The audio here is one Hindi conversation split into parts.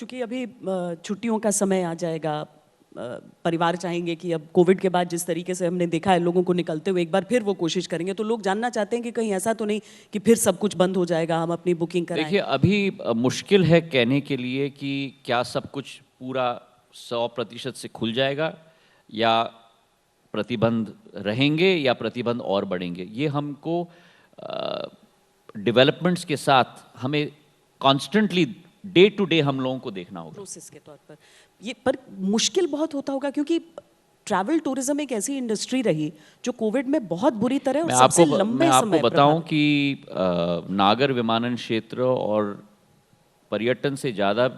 चूंकि अभी छुट्टियों का समय आ जाएगा, परिवार चाहेंगे कि अब कोविड के बाद जिस तरीके से हमने देखा है लोगों को निकलते हुए, एक बार फिर वो कोशिश करेंगे, तो लोग जानना चाहते हैं कि कहीं ऐसा तो नहीं कि फिर सब कुछ बंद हो जाएगा, हम अपनी बुकिंग कराएं। देखिए, अभी मुश्किल है कहने के लिए कि क्या सब कुछ पूरा 100% से खुल जाएगा या प्रतिबंध रहेंगे या प्रतिबंध और बढ़ेंगे। ये हमको डेवलपमेंट्स के साथ हमें कॉन्स्टेंटली डे टू डे हम लोगों को देखना होगा प्रोसेस के तौर पर। ये पर मुश्किल बहुत होता होगा, क्योंकि ट्रैवल टूरिज्म एक ऐसी इंडस्ट्री रही जो कोविड में बहुत बुरी तरह और सबसे लंबे समय मैं आपको बताऊं कि नागर विमानन क्षेत्र और पर्यटन से ज़्यादा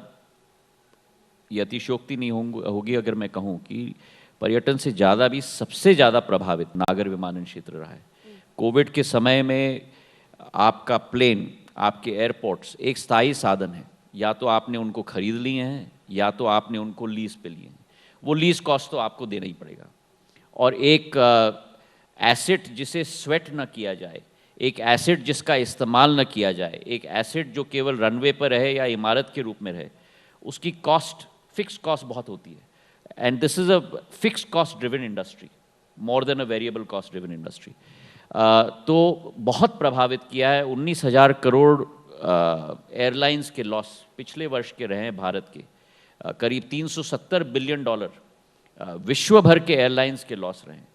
ये अतिशयोक्ति नहीं होगी अगर मैं कहूं कि पर्यटन से ज़्यादा भी सबसे ज़्यादा प्रभावित नागर विमानन क्षेत्र रहा है। कोविड के समय में आपका प्लेन, आपके एयरपोर्ट्स एक स्थायी साधन है, या तो आपने उनको खरीद लिए हैं या तो आपने उनको लीज पे लिए हैं। वो लीज कॉस्ट तो आपको देना ही पड़ेगा। और एक एसेट जिसे स्वेट न किया जाए, एक एसेट जिसका इस्तेमाल न किया जाए, एक एसेट जो केवल रनवे पर रहे या इमारत के रूप में रहे, उसकी कॉस्ट, फिक्स कॉस्ट बहुत होती है। And this is a fix cost driven industry more than a variable cost driven industry. तो बहुत प्रभावित किया है। 19,000 करोड़ एयरलाइंस के लॉस पिछले वर्ष के रहे हैं भारत के। करीब $370 बिलियन विश्व भर के एयरलाइंस के लॉस रहे हैं।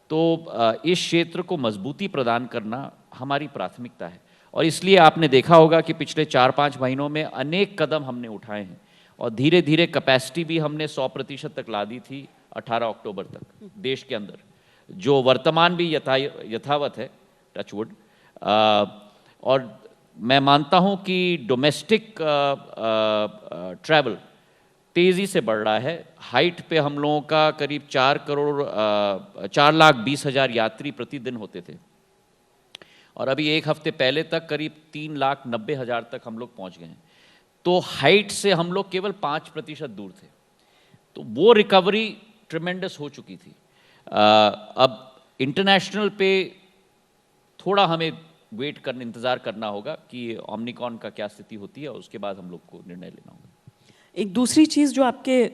तो इस क्षेत्र को मजबूती प्रदान करना हमारी प्राथमिकता है, और इसलिए आपने देखा होगा कि पिछले 4-5 महीनों में अनेक कदम हमने उठाए हैं, और धीरे धीरे कैपेसिटी भी हमने 100% तक ला दी थी 18 अक्टूबर तक देश के अंदर, जो वर्तमान भी यथावत है, टचवुड। और मैं मानता हूं कि डोमेस्टिक ट्रैवल तेज़ी से बढ़ रहा है। हाइट पे हम लोगों का करीब 4,20,000 यात्री प्रतिदिन होते थे, और अभी एक हफ्ते पहले तक करीब 3,90,000 तक हम लोग पहुंच गए हैं। तो हाइट से हम लोग केवल 5% दूर थे। तो वो रिकवरी ट्रिमेंडस हो चुकी थी। अब इंटरनेशनल पे थोड़ा हमें इंतज़ार करना होगा कि ओमनिकॉन का क्या स्थिति होती है, और उसके बाद हम लोग को निर्णय लेना होगा। एक दूसरी चीज़ जो आपके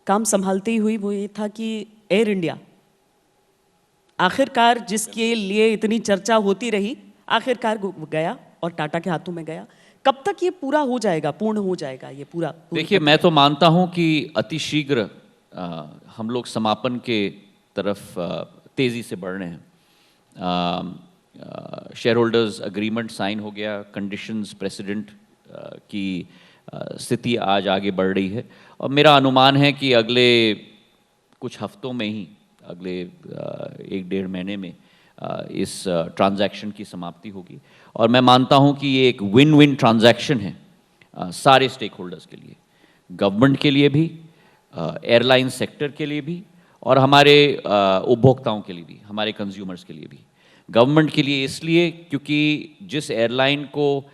काम संभालते ही हुई वो ये था कि एयर इंडिया आखिरकार, जिसके लिए इतनी चर्चा होती रही, आखिरकार गया और टाटा के हाथों में गया। कब तक ये पूरा हो जाएगा, पूर्ण हो जाएगा ये पूरा? देखिए, मैं तो मानता हूं कि अतिशीघ्र हम लोग समापन के तरफ तेज़ी से बढ़ रहे हैं। शेयर होल्डर्स अग्रीमेंट साइन हो गया, कंडीशंस प्रेसिडेंट की स्थिति आज आगे बढ़ रही है, और मेरा अनुमान है कि अगले कुछ हफ्तों में ही, अगले 1-1.5 महीने में इस ट्रांजैक्शन की समाप्ति होगी। और मैं मानता हूं कि ये एक विन विन ट्रांजैक्शन है सारे स्टेक होल्डर्स के लिए, गवर्नमेंट के लिए भी, एयरलाइन सेक्टर के लिए भी, और हमारे उपभोक्ताओं के लिए भी, हमारे कंज्यूमर्स के लिए भी। गवर्नमेंट के लिए इसलिए क्योंकि जिस एयरलाइन को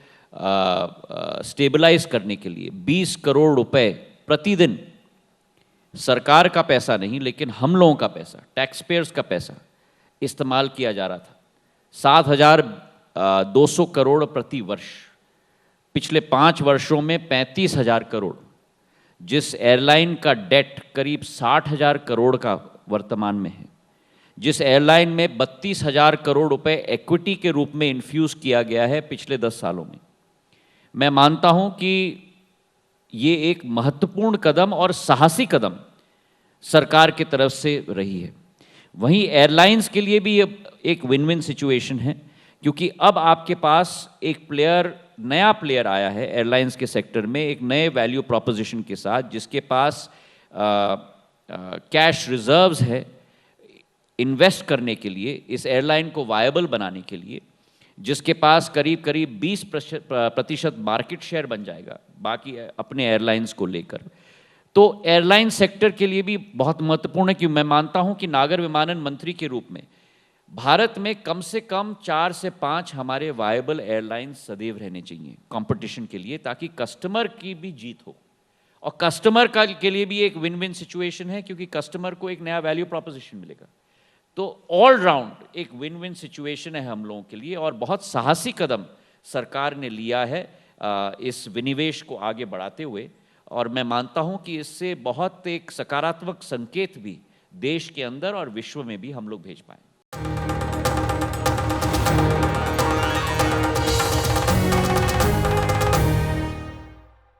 स्टेबलाइज करने के लिए 20 करोड़ रुपए प्रतिदिन, सरकार का पैसा नहीं लेकिन हम लोगों का पैसा, टैक्स पेयर्स का पैसा इस्तेमाल किया जा रहा था, 7,200 करोड़ प्रति वर्ष, पिछले 5 वर्षों में 35,000 करोड़। जिस एयरलाइन का डेट करीब 60,000 करोड़ का वर्तमान में है, जिस एयरलाइन में 32,000 करोड़ रुपए इक्विटी के रूप में इन्फ्यूज किया गया है पिछले 10 सालों में, मैं मानता हूं कि ये एक महत्वपूर्ण कदम और साहसी कदम सरकार की तरफ से रही है। वहीं एयरलाइंस के लिए भी ये एक विन विन सिचुएशन है, क्योंकि अब आपके पास एक नया प्लेयर आया है एयरलाइंस के सेक्टर में, एक नए वैल्यू प्रोपोजिशन के साथ, जिसके पास कैश रिजर्व्स है इन्वेस्ट करने के लिए, इस एयरलाइन को वायबल बनाने के लिए, जिसके पास करीब करीब 20% मार्केट शेयर बन जाएगा बाकी अपने एयरलाइंस को लेकर। तो एयरलाइन सेक्टर के लिए भी बहुत महत्वपूर्ण है, कि मैं मानता हूं कि नागर विमानन मंत्री के रूप में भारत में कम से कम 4 से 5 हमारे वायबल एयरलाइंस सदैव रहने चाहिए कंपटीशन के लिए, ताकि कस्टमर की भी जीत हो, और कस्टमर के लिए भी एक विन विन सिचुएशन है, क्योंकि कस्टमर को एक नया वैल्यू प्रोपोजिशन मिलेगा। तो ऑल राउंड एक विन विन सिचुएशन है हम लोगों के लिए, और बहुत साहसी कदम सरकार ने लिया है इस विनिवेश को आगे बढ़ाते हुए। और मैं मानता हूं कि इससे बहुत एक सकारात्मक संकेत भी देश के अंदर और विश्व में भी हम लोग भेज पाए।